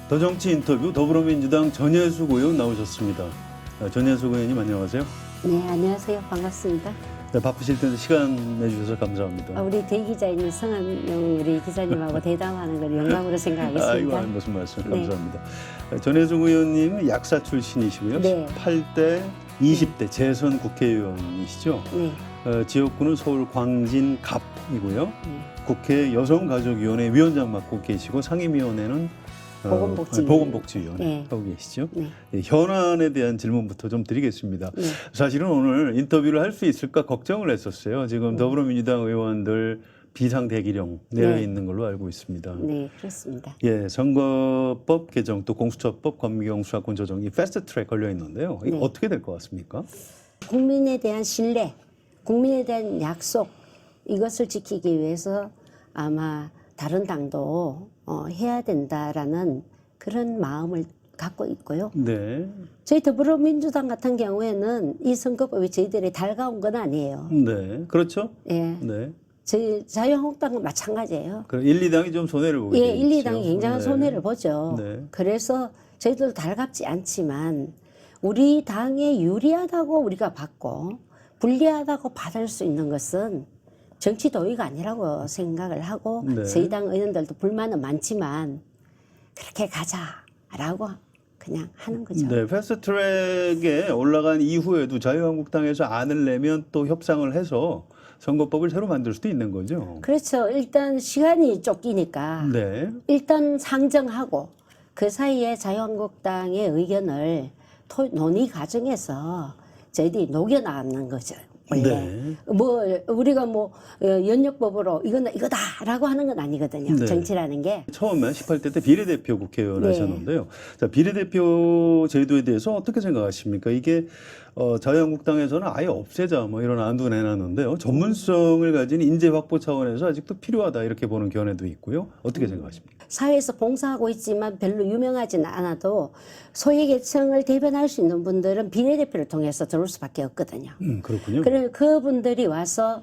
더 정치 인터뷰 더불어민주당 전혜숙 의원 나오셨습니다. 전혜숙 의원님 안녕하세요. 네, 안녕하세요. 반갑습니다. 네, 바쁘실 텐데 시간 내주셔서 감사합니다. 우리 대기자인 성한용 우리 기자님하고 대담하는 걸 영광으로 생각하겠습니다. 아이고, 무슨 말씀 네. 감사합니다. 전혜숙 의원님 약사 출신이시고요. 네. 18대, 20대 재선 국회의원이시죠. 네, 지역구는 서울 광진 갑이고요. 네. 국회 여성가족위원회 위원장 맡고 계시고 상임위원회는 보건복지위원회 네. 하고 계시죠. 네. 현안에 대한 질문부터 좀 드리겠습니다. 네. 사실은 오늘 인터뷰를 할 수 있을까 걱정을 했었어요. 지금 더불어민주당 의원들 비상대기령 내려 네. 있는 걸로 알고 있습니다. 네, 그렇습니다. 예, 선거법 개정 또 공수처법 검경 수사권 조정 이 패스트 트랙 걸려 있는데요. 이거 네. 어떻게 될 것 같습니까? 국민에 대한 신뢰, 국민에 대한 약속 이것을 지키기 위해서 아마 다른 당도 해야 된다라는 그런 마음을 갖고 있고요. 네, 저희 더불어민주당 같은 경우에는 이 선거법이 저희들이 달가운 건 아니에요. 네, 그렇죠. 예, 네, 저희 자유한국당은 마찬가지예요. 그럼 1, 2당이 좀 손해를 보게 예, 되죠. 1, 2당이 굉장한 네. 손해를 보죠. 네. 그래서 저희들도 달갑지 않지만 우리 당에 유리하다고 우리가 받고 불리하다고 받을 수 있는 것은 정치 도의가 아니라고 생각을 하고 네. 저희 당 의원들도 불만은 많지만 그렇게 가자라고 그냥 하는 거죠. 네, 패스트 트랙에 올라간 이후에도 자유한국당에서 안을 내면 또 협상을 해서 선거법을 새로 만들 수도 있는 거죠. 그렇죠. 일단 시간이 쫓기니까 네, 일단 상정하고 그 사이에 자유한국당의 의견을 논의 과정에서 저희들이 녹여나가는 거죠. 원래 네. 뭐 우리가 뭐 연역법으로 이거다라고 하는 건 아니거든요. 네. 정치라는 게. 처음에 18대 때 비례대표 국회의원 네. 하셨는데요. 자, 비례대표 제도에 대해서 어떻게 생각하십니까? 이게 자유한국당에서는 아예 없애자 뭐 이런 안도 내놨는데요. 전문성을 가진 인재 확보 차원에서 아직도 필요하다 이렇게 보는 견해도 있고요. 어떻게 생각하십니까? 사회에서 봉사하고 있지만 별로 유명하지는 않아도 소외계층을 대변할 수 있는 분들은 비례대표를 통해서 들어올 수밖에 없거든요. 그렇군요. 그래 그분들이 와서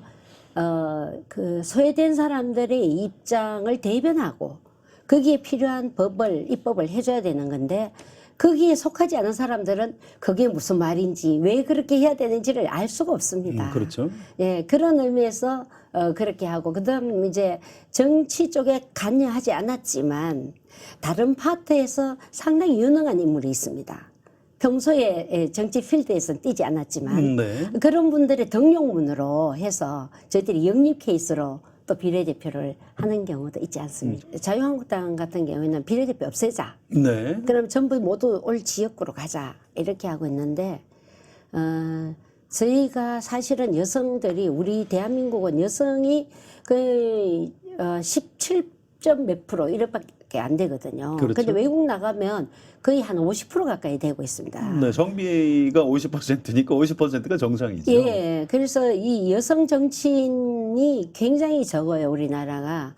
그 소외된 사람들의 입장을 대변하고 거기에 필요한 입법을 해줘야 되는 건데 거기에 속하지 않은 사람들은 그게 무슨 말인지 왜 그렇게 해야 되는지를 알 수가 없습니다. 그렇죠. 예, 그런 의미에서 그렇게 하고 그다음 이제 정치 쪽에 관여하지 않았지만 다른 파트에서 상당히 유능한 인물이 있습니다. 평소에 정치 필드에서는 뛰지 않았지만 네. 그런 분들의 등용문으로 해서 저희들이 영입 케이스로 또 비례대표를 하는 경우도 있지 않습니까? 자유한국당 같은 경우에는 비례대표 없애자. 네. 그럼 전부 모두 올 지역구로 가자. 이렇게 하고 있는데 저희가 사실은 여성들이 우리 대한민국은 여성이 거의 17점 몇 프로 이렇게밖에 안 되거든요. 그렇죠. 근데 외국 나가면 거의 한 50% 가까이 되고 있습니다. 네, 성비가 50%니까 50%가 정상이죠. 예, 그래서 이 여성 정치인이 굉장히 적어요, 우리나라가.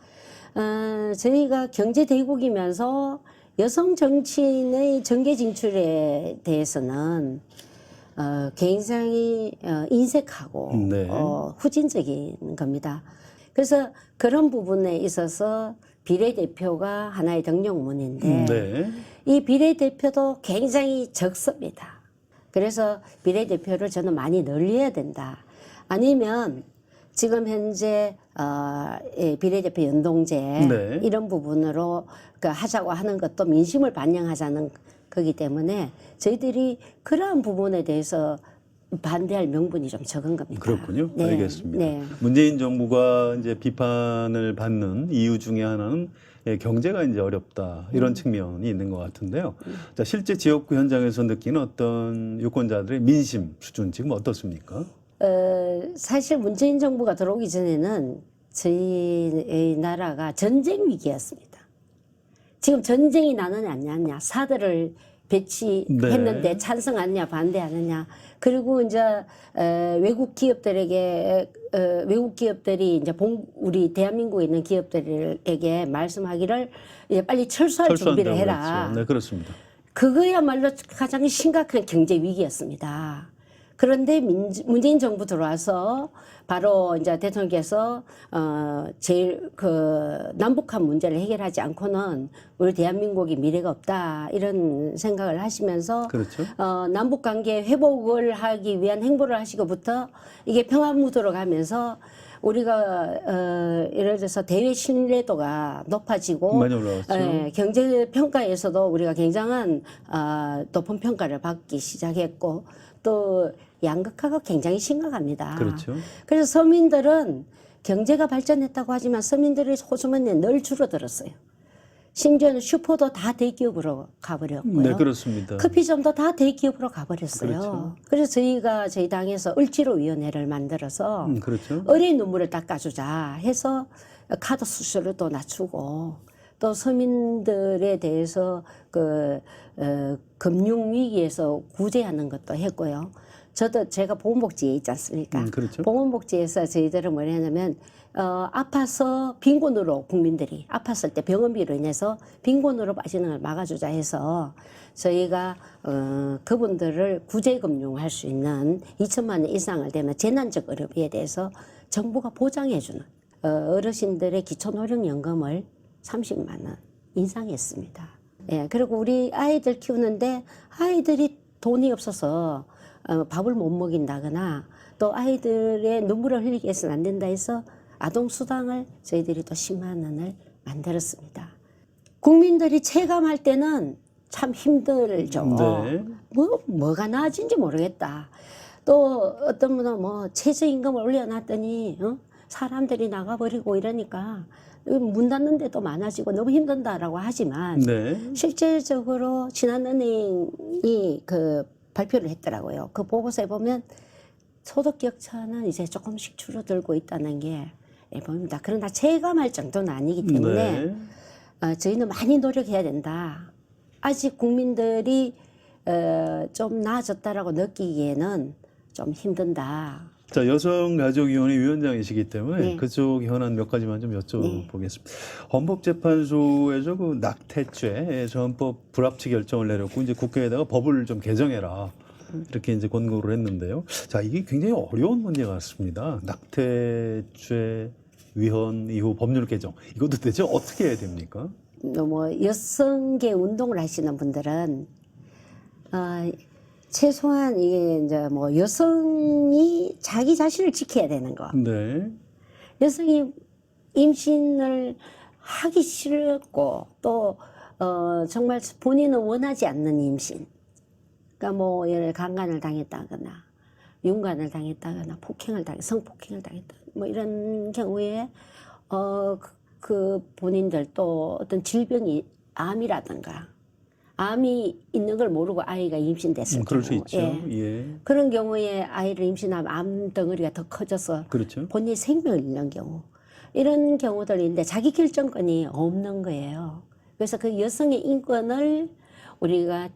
저희가 경제 대국이면서 여성 정치인의 정계 진출에 대해서는 굉장히 인색하고 네. 후진적인 겁니다. 그래서 그런 부분에 있어서 비례대표가 하나의 등용문인데 네. 이 비례대표도 굉장히 적습니다. 그래서 비례대표를 저는 많이 늘려야 된다. 아니면 지금 현재 비례대표 연동제 네. 이런 부분으로 하자고 하는 것도 민심을 반영하자는 거기 때문에 저희들이 그러한 부분에 대해서 반대할 명분이 좀 적은 겁니다. 그렇군요. 네. 알겠습니다. 네. 문재인 정부가 이제 비판을 받는 이유 중에 하나는 경제가 이제 어렵다 이런 측면이 있는 것 같은데요. 자, 실제 지역구 현장에서 느끼는 어떤 유권자들의 민심 수준 지금 어떻습니까? 사실 문재인 정부가 들어오기 전에는 저희 나라가 전쟁 위기였습니다. 지금 전쟁이 나느냐 안 나느냐, 사들을 배치했는데 네. 찬성하느냐 반대하느냐, 그리고 이제 외국 기업들에게 외국 기업들이 이제 우리 대한민국에 있는 기업들에게 말씀하기를 이제 빨리 철수할 준비를 해라. 그랬죠. 네, 그렇습니다. 그거야말로 가장 심각한 경제 위기였습니다. 그런데 문재인 정부 들어와서 바로 이제 대통령께서 제일 그 남북한 문제를 해결하지 않고는 우리 대한민국이 미래가 없다 이런 생각을 하시면서 그렇죠. 남북 관계 회복을 하기 위한 행보를 하시고부터 이게 평화무드로 가면서 우리가 예를 들어서 대외 신뢰도가 높아지고 많이 올라왔죠. 경제 평가에서도 우리가 굉장한 높은 평가를 받기 시작했고 또 양극화가 굉장히 심각합니다. 그렇죠. 그래서 서민들은 경제가 발전했다고 하지만 서민들의 소수문이 늘 줄어들었어요. 심지어는 슈퍼도 다 대기업으로 가버렸고요. 네, 그렇습니다. 커피점도 다 대기업으로 가버렸어요. 그렇죠. 그래서 저희가 저희 당에서 을지로위원회를 만들어서 그렇죠. 어린 눈물을 닦아주자 해서 카드 수수료를 또 낮추고 또 서민들에 대해서 금융 위기에서 구제하는 것도 했고요. 제가 보건복지에 있지 않습니까? 그렇죠. 보건복지에서 저희들은 뭘 했냐면 아파서 빈곤으로 국민들이 아팠을 때 병원비로 인해서 빈곤으로 빠지는 걸 막아주자 해서 저희가 그분들을 구제금융할 수 있는 2천만 원 이상을 되면 재난적 어려움에 대해서 정부가 보장해주는 어르신들의 기초노령연금을 30만 원 인상했습니다. 예, 그리고 우리 아이들 키우는데 아이들이 돈이 없어서 밥을 못 먹인다거나 또 아이들의 눈물을 흘리게 해서는 안 된다 해서 아동수당을 저희들이 또 10만 원을 만들었습니다. 국민들이 체감할 때는 참 힘들죠. 네. 뭐가 나아진지 모르겠다. 또 어떤 분은 뭐 최저임금을 올려놨더니 사람들이 나가버리고 이러니까 문 닫는 데도 많아지고 너무 힘든다라고 하지만 네. 실제적으로 신한은행이 발표를 했더라고요. 그 보고서에 보면 소득 격차는 이제 조금씩 줄어들고 있다는 게 보입니다. 그러나 체감할 정도는 아니기 때문에 저희는 많이 노력해야 된다. 아직 국민들이 좀 나아졌다라고 느끼기에는 좀 힘든다. 자, 여성가족위원회 위원장이시기 때문에 네. 그쪽 현안 몇 가지만 좀 여쭤보겠습니다. 헌법재판소에서 그 낙태죄 헌법 불합치 결정을 내렸고 이제 국회에다가 법을 좀 개정해라 이렇게 이제 권고를 했는데요. 자, 이게 굉장히 어려운 문제 같습니다. 낙태죄 위헌 이후 법률 개정 이것도 대체 어떻게 해야 됩니까? 뭐 여성계 운동을 하시는 분들은 최소한 이게 이제 뭐 여성이 자기 자신을 지켜야 되는 거. 네. 여성이 임신을 하기 싫고 또 정말 본인은 원하지 않는 임신. 그러니까 뭐 예를 강간을 당했다거나 윤관을 당했다거나 성폭행을 당했다. 뭐 이런 경우에 그 본인들 또 어떤 질병이 암이라든가 암이 있는 걸 모르고 아이가 임신됐을 그럴 경우, 수 있죠. 예. 그런 경우에 아이를 임신하면 암 덩어리가 더 커져서 그렇죠. 본인의 생명을 잃는 경우 이런 경우들인데 자기 결정권이 없는 거예요. 그래서 그 여성의 인권을 우리가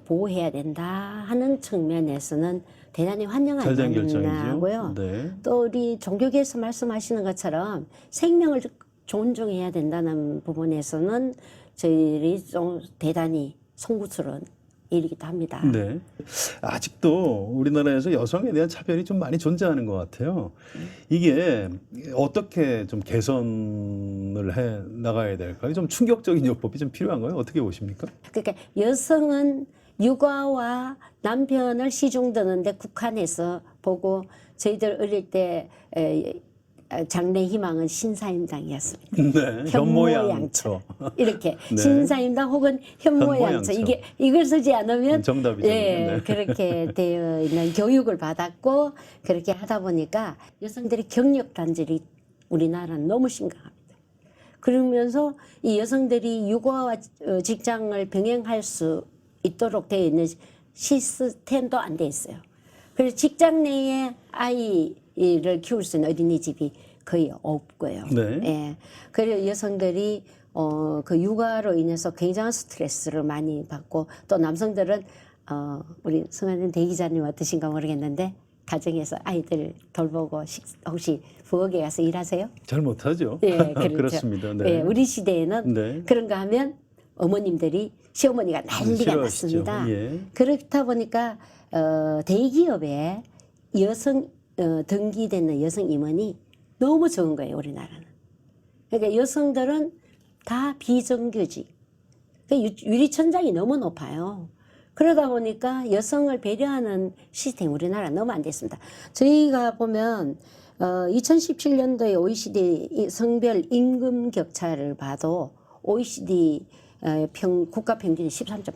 보호해야 된다 하는 측면에서는 대단히 환영하고요. 결정이죠. 네. 또 우리 종교계에서 말씀하시는 것처럼 생명을 존중해야 된다는 부분에서는 저희들이 좀 대단히 송구스러운 일이기도 합니다. 네. 아직도 우리나라에서 여성에 대한 차별이 좀 많이 존재하는 것 같아요. 이게 어떻게 좀 개선을 해 나가야 될까요? 좀 충격적인 요법이 좀 필요한가요? 어떻게 보십니까? 그러니까 여성은 육아와 남편을 시중드는데 국한해서 보고 저희들 어릴 때 장래 희망은 신사임당이었습니다. 네. 현모양처. 이렇게 네. 신사임당 혹은 현모양처 현모양처. 이걸 쓰지 않으면 정답이죠. 예, 네. 그렇게 되어 있는 교육을 받았고 그렇게 하다 보니까 여성들의 경력 단절이 우리나라는 너무 심각합니다. 그러면서 이 여성들이 육아와 직장을 병행할 수 있도록 되어 있는 시스템도 안 돼 있어요. 그래서 직장 내에 아이를 키울 수 있는 어린이집이 거의 없고요. 네. 예. 그리고 여성들이 그 육아로 인해서 굉장한 스트레스를 많이 받고 또 남성들은 우리 성한은 대기자님 어떠신가 모르겠는데 가정에서 아이들 돌보고 혹시 부엌에 가서 일하세요? 잘 못하죠. 예, 그렇죠. 그렇습니다. 네. 예, 우리 시대에는 네. 그런가 하면 어머님들이 시어머니가 난리가 싫어하시죠. 났습니다. 예. 그렇다 보니까 대기업에 여성 등기되는 여성 임원이 너무 적은 거예요, 우리나라는. 그러니까 여성들은 다 비정규직. 그러니까 유리천장이 너무 높아요. 그러다 보니까 여성을 배려하는 시스템 우리나라 너무 안 됐습니다. 저희가 보면 2017년도에 OECD 성별 임금 격차를 봐도 OECD 국가 평균이 13.8%.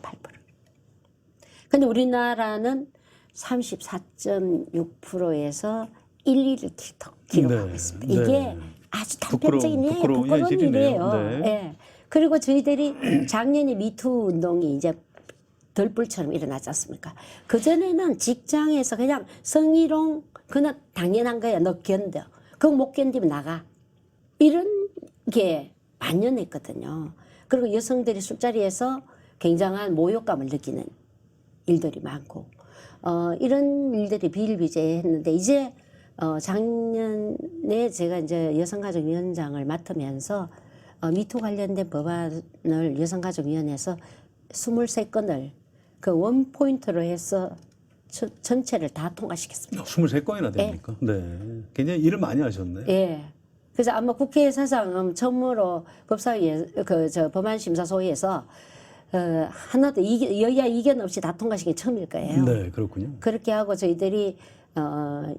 근데 우리나라는 34.6%에서 1위를 기록하고 네, 있습니다. 네. 이게 아주 단편적인 부끄러운 부끄러운 현실이네요. 일이에요. 네. 예. 그리고 저희들이 작년에 미투 운동이 이제 덜불처럼 일어나지 않습니까? 그전에는 직장에서 그냥 성희롱, 그냥 당연한 거야. 너 견뎌. 그거 못 견디면 나가. 이런 게 만연했거든요. 그리고 여성들이 술자리에서 굉장한 모욕감을 느끼는 일들이 많고, 이런 일들이 비일비재했는데, 이제, 작년에 제가 이제 여성가족위원장을 맡으면서, 미투 관련된 법안을 여성가족위원회에서 23건을 그 원포인트로 해서 전체를 다 통과시켰습니다. 23건이나 됩니까? 네. 굉장히 일을 많이 하셨네. 예. 그래서 아마 국회 사상 처음으로 법사위에 법안심사소위에서 하나도 여야 이견 없이 다 통과시킨 게 처음일 거예요. 네, 그렇군요. 그렇게 하고 저희들이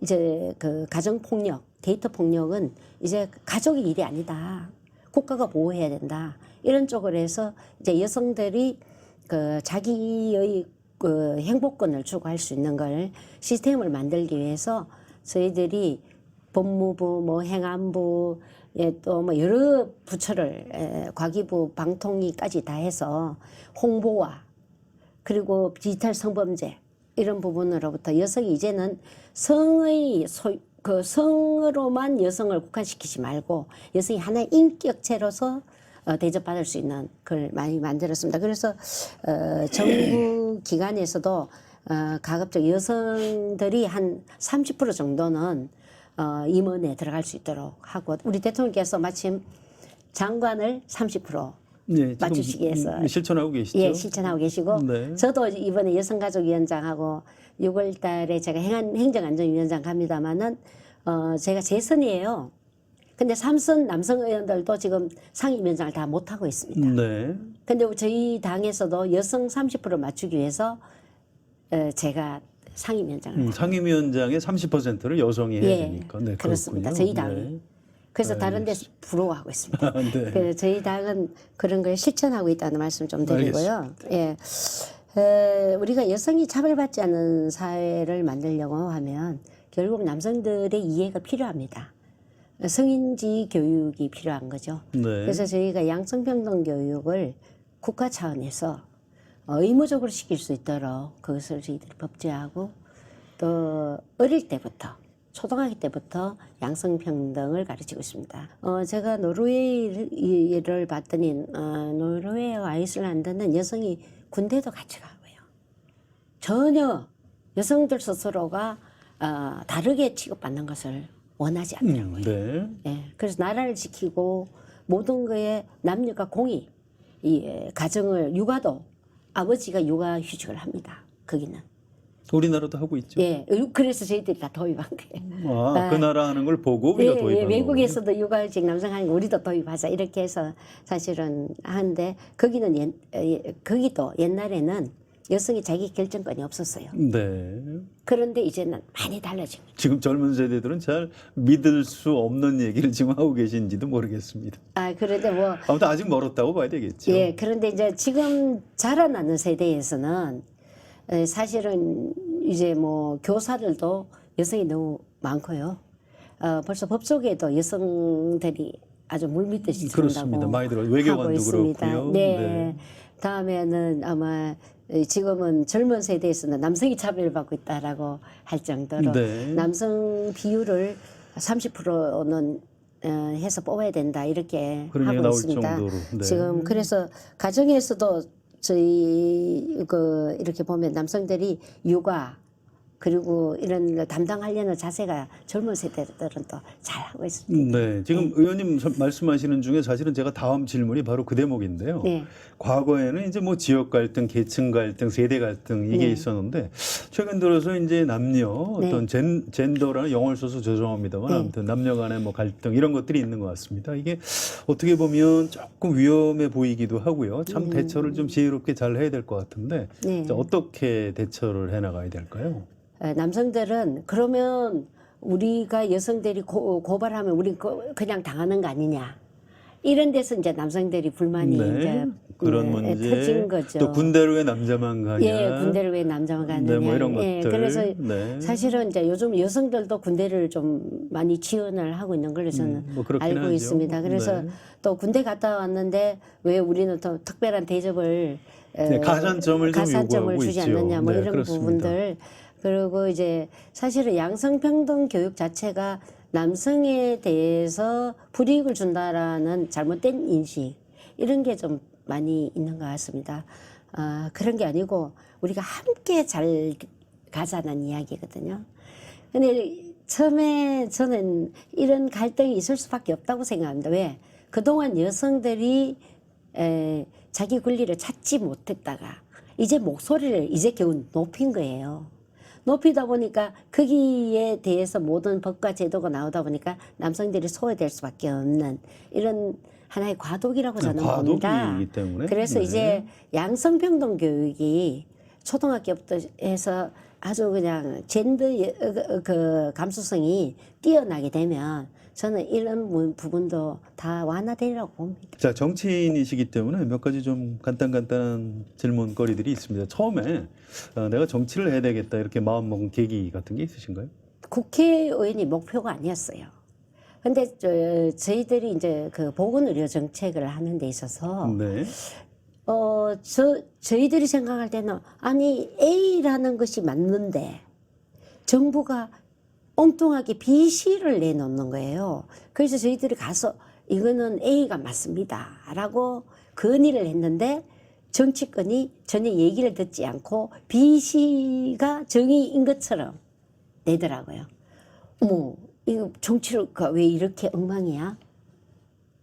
이제 그 가정 폭력, 데이터 폭력은 이제 가족의 일이 아니다. 국가가 보호해야 된다. 이런 쪽으로 해서 이제 여성들이 그 자기의 그 행복권을 추구할 수 있는 걸 시스템을 만들기 위해서 저희들이 법무부, 뭐 행안부, 또 뭐 여러 부처를 과기부, 방통위까지 다 해서 홍보와 그리고 디지털 성범죄 이런 부분으로부터 여성이 이제는 그 성으로만 여성을 국한시키지 말고 여성이 하나의 인격체로서 대접받을 수 있는 걸 많이 만들었습니다. 그래서 정부 기관에서도 가급적 여성들이 한 30% 정도는 임원에 들어갈 수 있도록 하고 우리 대통령께서 마침 장관을 30% 네, 맞추시기 위해서 실천하고 계시죠? 예, 실천하고 계시고 네. 저도 이번에 여성가족위원장하고 6월 달에 제가 행정안전위원장 갑니다마는 제가 재선이에요. 근데 3선 남성 의원들도 지금 상임위원장을 다 못하고 있습니다. 네. 근데 저희 당에서도 여성 30% 맞추기 위해서 제가 상임위원장을 상임위원장의 30%를 여성이 해야 예, 되니까. 네, 그렇습니다. 그렇군요. 저희 당이. 네. 그래서 다른 데서 부러워하고 있습니다. 네. 그 저희 당은 그런 걸 실천하고 있다는 말씀 좀 드리고요. 예. 우리가 여성이 차별받지 않는 사회를 만들려고 하면 결국 남성들의 이해가 필요합니다. 성인지 교육이 필요한 거죠. 네. 그래서 저희가 양성평등 교육을 국가 차원에서 의무적으로 시킬 수 있도록 그것을 저희들이 법제하고 또 어릴 때부터 초등학교 때부터 양성평등을 가르치고 있습니다. 제가 노르웨이를 봤더니 노르웨이와 아이슬란드는 여성이 군대도 같이 가고요. 전혀 여성들 스스로가 다르게 취급받는 것을 원하지 않더라고요. 네. 예, 그래서 나라를 지키고 모든 거에 남녀가 공히 이 가정을 육아도 아버지가 육아휴직을 합니다. 거기는. 우리나라도 하고 있죠. 예, 그래서 저희들이 다 도입한 거예요. 그 나라 하는 걸 보고 우리가 예, 도입하는 외국에서도 육아휴직 남성 하는 거 우리도 도입하자 이렇게 해서 사실은 하는데 거기는 거기도 옛날에는 여성이 자기 결정권이 없었어요. 네. 그런데 이제는 많이 달라진 거죠. 지금 젊은 세대들은 잘 믿을 수 없는 얘기를 지금 하고 계신지도 모르겠습니다. 그런데 뭐 아무튼 아직 멀었다고 봐야 되겠죠. 예, 그런데 이제 지금 자라나는 세대에서는 사실은 이제 뭐 교사들도 여성이 너무 많고요. 벌써 법 속에도 여성들이 아주 물밀듯이 그렇습니다. 들어온다고 많이 들어요. 하고 외교관도 있습니다. 그렇고요. 네. 네. 다음에는 아마 지금은 젊은 세대에서는 남성이 차별받고 있다라고 할 정도로 네. 남성 비율을 30%는 해서 뽑아야 된다 이렇게 그런 얘기가 하고 나올 있습니다. 정도로. 네. 지금 그래서 가정에서도 저희 이렇게 보면 남성들이 육아 그리고 이런 걸 담당하려는 자세가 젊은 세대들은 또 잘하고 있습니다. 네, 지금 의원님 말씀하시는 중에 사실은 제가 다음 질문이 바로 그 대목인데요. 네. 과거에는 이제 뭐 지역 갈등, 계층 갈등, 세대 갈등 이게 네. 있었는데 최근 들어서 이제 남녀 네. 어떤 젠더라는 영어를 써서 죄송합니다만 네. 아무튼 남녀 간의 뭐 갈등 이런 것들이 있는 것 같습니다. 이게 어떻게 보면 조금 위험해 보이기도 하고요. 참 대처를 좀 지혜롭게 잘 해야 될 것 같은데 네. 자, 어떻게 대처를 해 나가야 될까요? 남성들은 그러면 우리가 여성들이 고발하면 우리 그냥 당하는 거 아니냐. 이런 데서 이제 남성들이 불만이 이제 그런 문제 터진 거죠. 또 군대로 왜 남자만 가냐 예, 군대를 왜 남자만 가느냐. 네, 뭐 이런 예, 것들. 그래서 네. 사실은 이제 요즘 여성들도 군대를 좀 많이 지원을 하고 있는 걸로 저는 뭐 그렇긴 알고 하죠. 있습니다. 그래서 네. 또 군대 갔다 왔는데 왜 우리는 또 특별한 대접을 네, 가산점을 좀 가산점을 요구하고 주지 있죠. 않느냐 뭐 네, 이런 그렇습니다. 부분들. 그리고 이제 사실은 양성평등 교육 자체가 남성에 대해서 불이익을 준다라는 잘못된 인식 이런 게 좀 많이 있는 것 같습니다. 그런 게 아니고 우리가 함께 잘 가자는 이야기거든요. 근데 처음에 저는 이런 갈등이 있을 수밖에 없다고 생각합니다. 왜? 그동안 여성들이 자기 권리를 찾지 못했다가 이제 목소리를 이제 겨우 높인 거예요. 높이다 보니까 거기에 대해서 모든 법과 제도가 나오다 보니까 남성들이 소외될 수밖에 없는 이런 하나의 과도기라고 저는 봅니다. 과도기이기 때문에. 그래서 네. 이제 양성평등 교육이 초등학교부터 해서 아주 그냥 젠더 그 감수성이 뛰어나게 되면 저는 이런 부분도 다 완화되리라고 봅니다. 자, 정치인이시기 때문에 몇 가지 좀 간단한 질문거리들이 있습니다. 처음에 내가 정치를 해야 되겠다 이렇게 마음먹은 계기 같은 게 있으신가요? 국회의원이 목표가 아니었어요. 근데 저희들이 이제 그 보건의료 정책을 하는 데 있어서 네. 저희들이 생각할 때는 아니 A라는 것이 맞는데 정부가 엉뚱하게 B씨를 내놓는 거예요. 그래서 저희들이 가서 이거는 A가 맞습니다 라고 건의를 했는데 정치권이 전혀 얘기를 듣지 않고 B씨가 정의인 것처럼 내더라고요. 어머, 이거 정치가 왜 이렇게 엉망이야?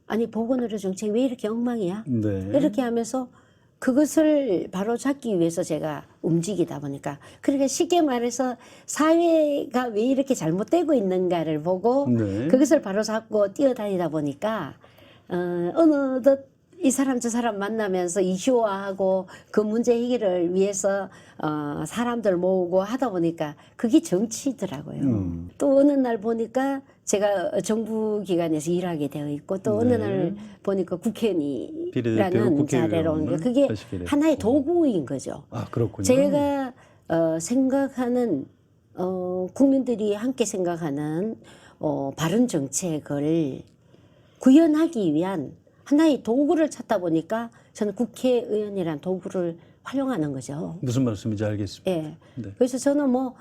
아니 보건의료 정책이 왜 이렇게 엉망이야? 네. 이렇게 하면서 그것을 바로 잡기 위해서 제가 움직이다 보니까 그러니까 쉽게 말해서 사회가 왜 이렇게 잘못되고 있는가를 보고 네. 그것을 바로 잡고 뛰어다니다 보니까 어느덧 이 사람 저 사람 만나면서 이슈화하고 그 문제 해결을 위해서 사람들 모으고 하다 보니까 그게 정치더라고요. 또 어느 날 보니까 제가 정부 기관에서 일하게 되어 있고 또 어느 네. 날 보니까 비례대표 국회의원이라는 자리로 온 게 국회의원을 그게 하시게 됐고. 하나의 도구인 거죠. 아, 그렇군요. 제가 생각하는 국민들이 함께 생각하는 바른 정책을 구현하기 위한 하나의 도구를 찾다 보니까 저는 국회의원이라는 도구를 활용하는 거죠. 무슨 말씀인지 알겠습니다. 예. 네. 그래서 저는 뭐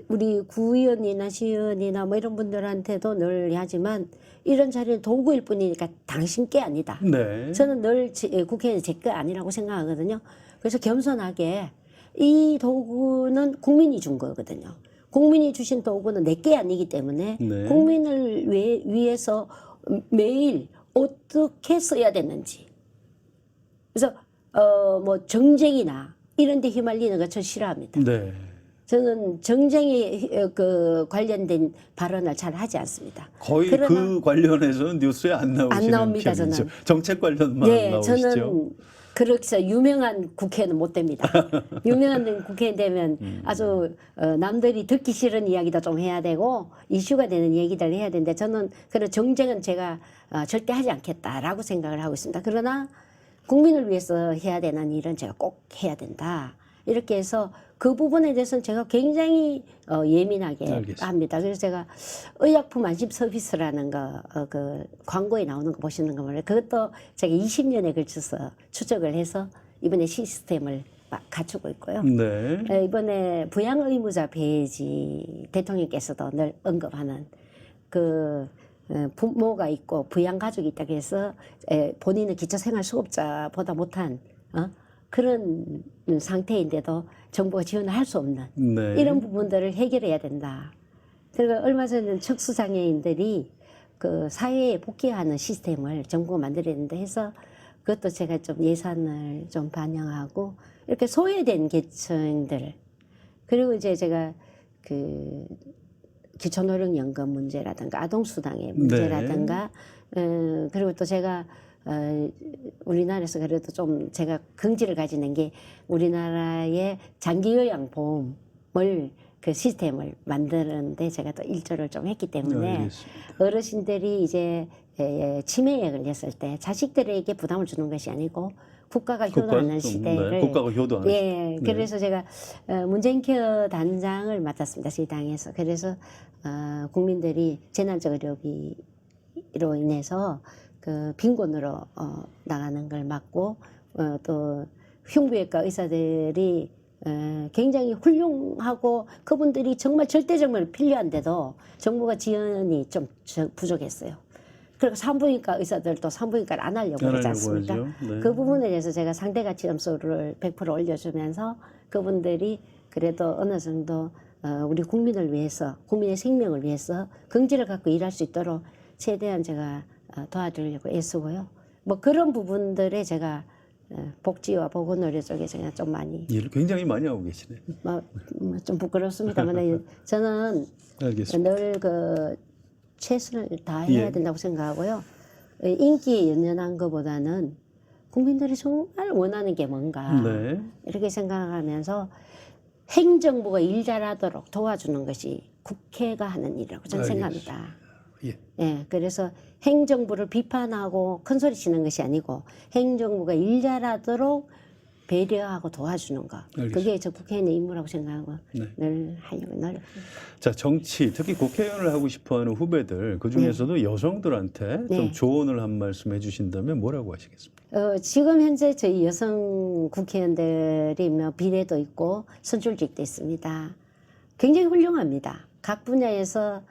우리 구의원이나 시의원이나 뭐 이런 분들한테도 늘 하지만 이런 자리는 도구일 뿐이니까 당신 게 아니다. 네. 저는 늘 국회의원이 제 거 아니라고 생각하거든요. 그래서 겸손하게 이 도구는 국민이 준 거거든요. 국민이 주신 도구는 내 게 아니기 때문에 네. 국민을 위해서 매일 어떻게 써야 되는지. 그래서 뭐 정쟁이나 이런 데 휘말리는 거 저 싫어합니다. 네. 저는 정쟁에 관련된 발언을 잘 하지 않습니다. 거의 그러나 그 관련해서는 뉴스에 안 나오시는 안 나옵니다, 편이죠. 저는. 정책 관련만 네, 나오시죠. 저는 그렇게 유명한 국회는 못 됩니다. 유명한 국회 되면 아주 남들이 듣기 싫은 이야기도 좀 해야 되고 이슈가 되는 얘기들 해야 되는데 저는 그런 정쟁은 제가 절대 하지 않겠다라고 생각을 하고 있습니다. 그러나 국민을 위해서 해야 되는 일은 제가 꼭 해야 된다. 이렇게 해서 그 부분에 대해서는 제가 굉장히 예민하게 알겠습니다. 합니다. 그래서 제가 의약품 안심 서비스라는 거, 그 광고에 나오는 거 보시는 거 말이에요. 그것도 제가 20년에 걸쳐서 추적을 해서 이번에 시스템을 갖추고 있고요. 네. 이번에 부양 의무자 폐지 대통령께서도 늘 언급하는 그 부모가 있고 부양 가족이 있다고 해서 본인은 기초생활 수급자보다 못한 그런 상태인데도 정부가 지원을 할 수 없는 네. 이런 부분들을 해결해야 된다. 그리고 얼마 전에 척수장애인들이 그 사회에 복귀하는 시스템을 정부가 만들어야 된다 해서 그것도 제가 좀 예산을 좀 반영하고 이렇게 소외된 계층들 그리고 이제 제가 그 기초노령연금 문제라든가 아동수당의 문제라든가 그리고 또 제가 우리나라에서 그래도 좀 제가 긍지를 가지는 게 우리나라의 장기요양보험을 그 시스템을 만드는데 제가 또 일조를 좀 했기 때문에 알겠습니다. 어르신들이 이제 치매에 걸렸을 때 자식들에게 부담을 주는 것이 아니고 국가가 효도하는 시대를 네, 국가가 효도하는 예, 그래서 제가 문재인케어 단장을 맡았습니다. 저희 당에서. 그래서 국민들이 재난적 의료비로 인해서 그 빈곤으로 나가는 걸 막고 또 흉부외과 의사들이 굉장히 훌륭하고 그분들이 정말 절대적으로 필요한데도 정부가 지원이 좀 부족했어요. 그리고 산부인과 의사들도 산부인과를 안 하려고 그러지 않습니까? 네. 그 부분에 대해서 제가 상대가치 점수를 100% 올려주면서 그분들이 그래도 어느 정도 우리 국민을 위해서 국민의 생명을 위해서 긍지를 갖고 일할 수 있도록 최대한 제가 도와주려고 애쓰고요. 뭐 그런 부분들에 제가 복지와 보건의료 쪽에 제가 좀 많이 일을 굉장히 많이 하고 계시네. 좀 부끄럽습니다만 저는 알겠습니다. 늘 그 최선을 다해야 예. 된다고 생각하고요. 인기에 연연한 것보다는 국민들이 정말 원하는 게 뭔가 네. 이렇게 생각하면서 행정부가 일 잘하도록 도와주는 것이 국회가 하는 일이라고 저는 생각합니다. 예. 예, 그래서 행정부를 비판하고 큰 소리 치는 것이 아니고 행정부가 일 잘하도록 배려하고 도와주는 것. 알겠습니다. 그게 저 국회의원의 임무라고 생각하고 네. 늘 하려고 노력합니다. 자, 정치, 특히 국회의원을 하고 싶어하는 후배들, 그 중에서도 여성들한테 네. 좀 조언을 한 말씀 해주신다면 뭐라고 하시겠습니까? 지금 현재 저희 여성 국회의원들이 뭐 비례도 있고 선출직도 있습니다. 굉장히 훌륭합니다. 각 분야에서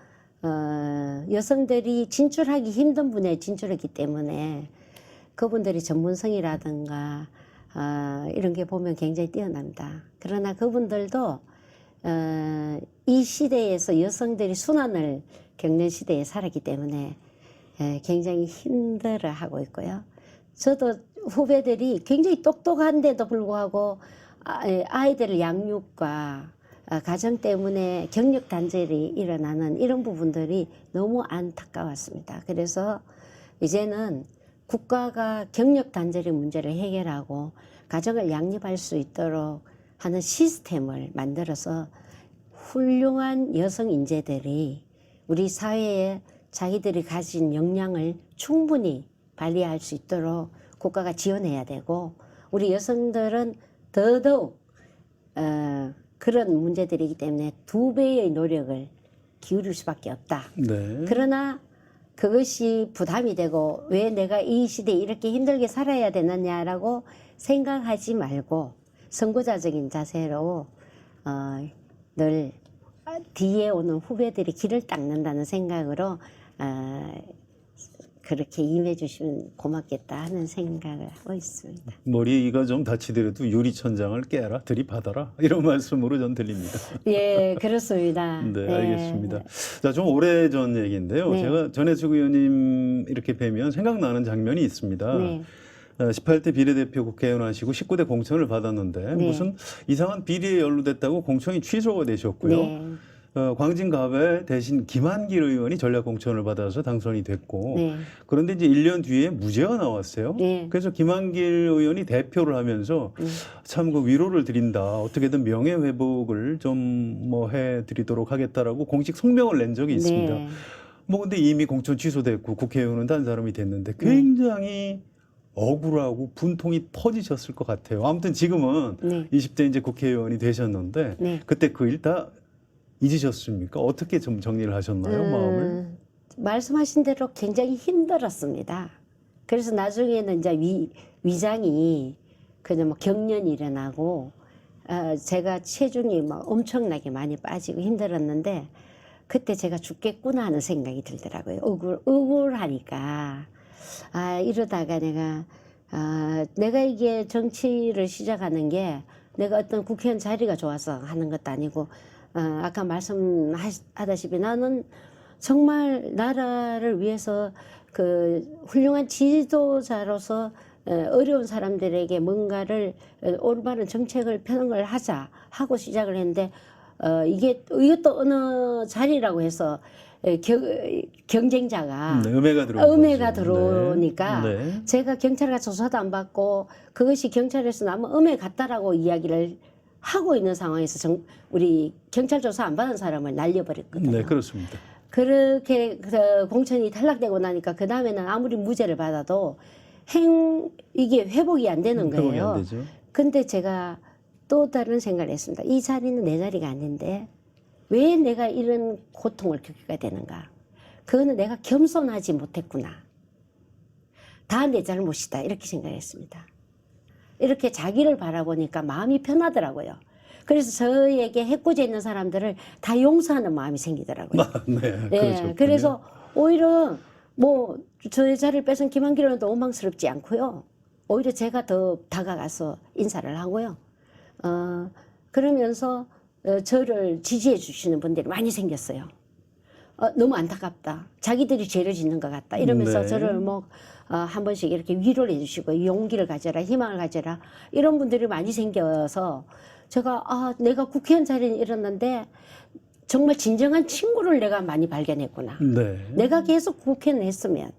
여성들이 진출하기 힘든 분야에 진출했기 때문에 그분들이 전문성이라든가 이런 게 보면 굉장히 뛰어납니다. 그러나 그분들도 이 시대에서 여성들이 순환을 겪는 시대에 살았기 때문에 굉장히 힘들어하고 있고요. 저도 후배들이 굉장히 똑똑한데도 불구하고 아이들 양육과 가정 때문에 경력 단절이 일어나는 이런 부분들이 너무 안타까웠습니다. 그래서 이제는 국가가 경력 단절의 문제를 해결하고 가정을 양립할 수 있도록 하는 시스템을 만들어서 훌륭한 여성 인재들이 우리 사회에 자기들이 가진 역량을 충분히 발휘할 수 있도록 국가가 지원해야 되고 우리 여성들은 더더욱 그런 문제들이기 때문에 2배의 노력을 기울일 수밖에 없다. 네. 그러나 그것이 부담이 되고 왜 내가 이 시대에 이렇게 힘들게 살아야 되느냐라고 생각하지 말고 선구자적인 자세로 늘 뒤에 오는 후배들이 길을 닦는다는 생각으로 그렇게 임해 주시면 고맙겠다 하는 생각을 하고 있습니다. 머리가 좀 다치더라도 유리천장을 깨라, 들이받아라 이런 말씀으로 전 들립니다. 예, 그렇습니다. 네, 알겠습니다. 자, 좀 오래전 얘기인데요. 네. 제가 전해수구 의원님 이렇게 뵈면 생각나는 장면이 있습니다. 네. 18대 비례대표 국회의원 하시고 19대 공천을 받았는데 네. 무슨 이상한 비리에 연루됐다고 공천이 취소가 되셨고요. 네. 광진갑에 대신 김한길 의원이 전략공천을 받아서 당선이 됐고 네. 그런데 이제 1년 뒤에 무죄가 나왔어요. 네. 그래서 김한길 의원이 대표를 하면서 참 그 위로를 드린다. 어떻게든 명예회복을 좀 뭐 해드리도록 하겠다라고 공식 성명을 낸 적이 있습니다. 네. 뭐 근데 이미 공천 취소됐고 국회의원은 다른 사람이 됐는데 굉장히 억울하고 분통이 터지셨을 것 같아요. 아무튼 지금은 네. 20대 이제 국회의원이 되셨는데 네. 그때 그 일 다 잊으셨습니까? 어떻게 좀 정리를 하셨나요, 마음을? 말씀하신 대로 굉장히 힘들었습니다. 그래서 나중에는 이제 위장이 그냥 뭐 경련이 일어나고 제가 체중이 막 엄청나게 많이 빠지고 힘들었는데 그때 제가 죽겠구나 하는 생각이 들더라고요. 억울하니까 이러다가 내가 내가 이게 정치를 시작하는 게 내가 어떤 국회의원 자리가 좋아서 하는 것도 아니고 아까 말씀하다시피 나는 정말 나라를 위해서 그 훌륭한 지도자로서 어려운 사람들에게 뭔가를 올바른 정책을 펴는 걸 하자 하고 시작을 했는데 이것도 어느 자리라고 해서 경쟁자가 음해가 들어오는 음해가 거죠. 들어오니까 네. 제가 경찰과 조사도 안 받고 그것이 경찰에서 나무 음해 같다라고 이야기를 하고 있는 상황에서 우리 경찰 조사 안 받은 사람을 날려버렸거든요. 네, 그렇습니다. 그렇게 공천이 탈락되고 나니까 그 다음에는 아무리 무죄를 받아도 이게 회복이 안 되는 거예요. 회복이 안 되죠. 근데 제가 또 다른 생각을 했습니다. 이 자리는 내 자리가 아닌데 왜 내가 이런 고통을 겪게 되는가? 그거는 내가 겸손하지 못했구나. 다 내 잘못이다. 이렇게 생각했습니다. 이렇게 자기를 바라보니까 마음이 편하더라고요. 그래서 저에게 해코지 있는 사람들을 다 용서하는 마음이 생기더라고요. 네, 예, 그렇죠. 그래서 오히려 뭐 저의 자리를 뺏은 김한길 의원도 원망스럽지 않고요. 오히려 제가 더 다가가서 인사를 하고요. 그러면서 저를 지지해 주시는 분들이 많이 생겼어요. 너무 안타깝다. 자기들이 죄를 짓는 것 같다. 이러면서 네. 저를 뭐 한 번씩 이렇게 위로를 해주시고 용기를 가져라, 희망을 가져라 이런 분들이 많이 생겨서 제가 내가 국회의원 자리에 일었는데 정말 진정한 친구를 내가 많이 발견했구나. 네. 내가 계속 국회의원 했으면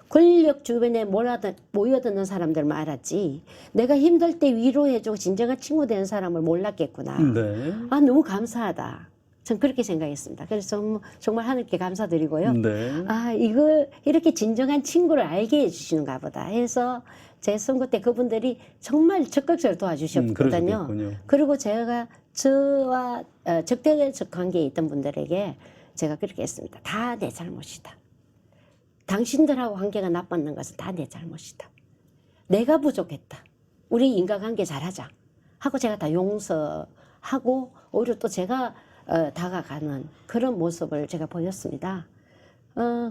권력 주변에 모여드는 사람들만 알았지 내가 힘들 때 위로해주고 진정한 친구 되는 사람을 몰랐겠구나. 네. 너무 감사하다. 전 그렇게 생각했습니다. 그래서 정말 하늘께 감사드리고요. 네. 이걸 이렇게 진정한 친구를 알게 해주시는가 보다 해서 제 선거 때 그분들이 정말 적극적으로 도와주셨거든요. 그러셨겠군요. 그리고 제가 저와 적대적 관계에 있던 분들에게 제가 그렇게 했습니다. 다 내 잘못이다. 당신들하고 관계가 나빴는 것은 다 내 잘못이다. 내가 부족했다. 우리 인간관계 잘하자 하고 제가 다 용서하고 오히려 또 제가 다가가는 그런 모습을 제가 보였습니다.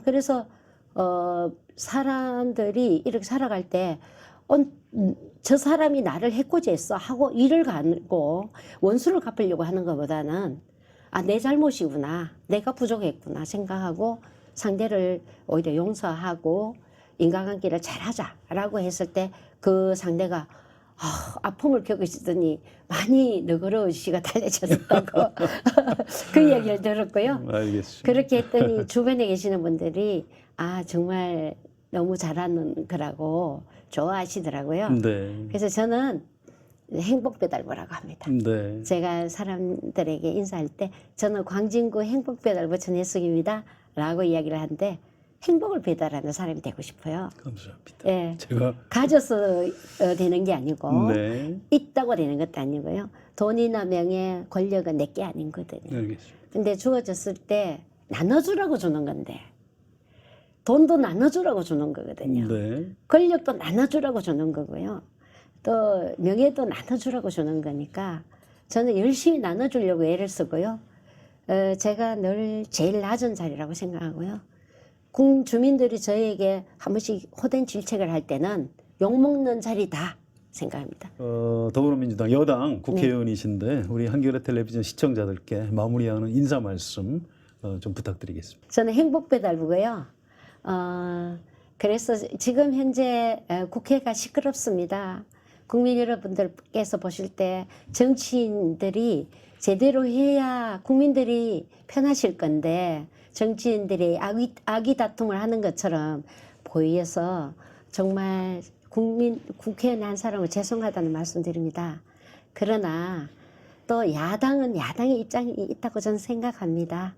그래서 사람들이 이렇게 살아갈 때 저 사람이 나를 해코지했어 하고 이를 가고 원수를 갚으려고 하는 것보다는 내 잘못이구나, 내가 부족했구나 생각하고 상대를 오히려 용서하고 인간관계를 잘하자라고 했을 때 그 상대가 아픔을 겪으시더니 많이 너그러우시가 달래졌다고 그 이야기를 들었고요. 알겠습니다. 그렇게 했더니 주변에 계시는 분들이 정말 너무 잘하는 거라고 좋아하시더라고요. 네. 그래서 저는 행복배달부라고 합니다. 네. 제가 사람들에게 인사할 때 저는 광진구 행복배달부 전혜숙입니다 라고 이야기를 하는데 행복을 배달하는 사람이 되고 싶어요. 감사합니다. 예. 제가 가져서 되는 게 아니고 네. 있다고 되는 것도 아니고요. 돈이나 명예, 권력은 내게 아닌 거거든요. 알겠습니다. 근데 주어졌을 때 나눠주라고 주는 건데 돈도 나눠주라고 주는 거거든요. 네. 권력도 나눠주라고 주는 거고요. 또 명예도 나눠주라고 주는 거니까 저는 열심히 나눠주려고 애를 쓰고요. 제가 늘 제일 낮은 자리라고 생각하고요. 주민들이 저에게 한 번씩 호된 질책을 할 때는 욕먹는 자리다 생각합니다. 더불어민주당 여당 국회의원이신데 우리 한겨레 텔레비전 시청자들께 마무리하는 인사 말씀 좀 부탁드리겠습니다. 저는 행복배달부고요. 그래서 지금 현재 국회가 시끄럽습니다. 국민 여러분들께서 보실 때 정치인들이 제대로 해야 국민들이 편하실 건데 정치인들이 악의 다툼을 하는 것처럼 보여서 정말 국회의원 한 사람을 죄송하다는 말씀드립니다. 그러나 또 야당은 야당의 입장이 있다고 저는 생각합니다.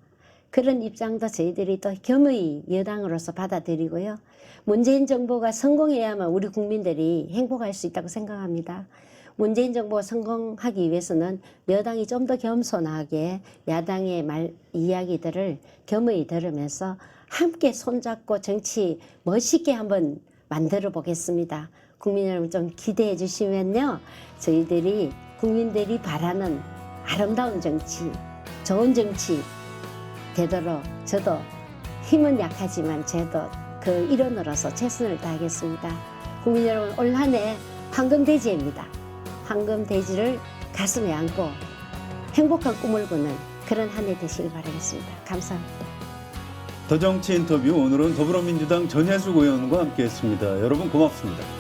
그런 입장도 저희들이 또 겸허히 여당으로서 받아들이고요. 문재인 정부가 성공해야만 우리 국민들이 행복할 수 있다고 생각합니다. 문재인 정부가 성공하기 위해서는 여당이 좀 더 겸손하게 야당의 이야기들을 겸허히 들으면서 함께 손잡고 정치 멋있게 한번 만들어 보겠습니다. 국민 여러분 좀 기대해 주시면요. 저희들이 국민들이 바라는 아름다운 정치, 좋은 정치 되도록 저도 힘은 약하지만 저도 그 일원으로서 최선을 다하겠습니다. 국민 여러분, 올 한 해 황금돼지입니다. 황금돼지를 가슴에 안고 행복한 꿈을 꾸는 그런 한 해 되시길 바라겠습니다. 감사합니다. 더 정치 인터뷰 오늘은 더불어민주당 전혜숙 의원과 함께했습니다. 여러분 고맙습니다.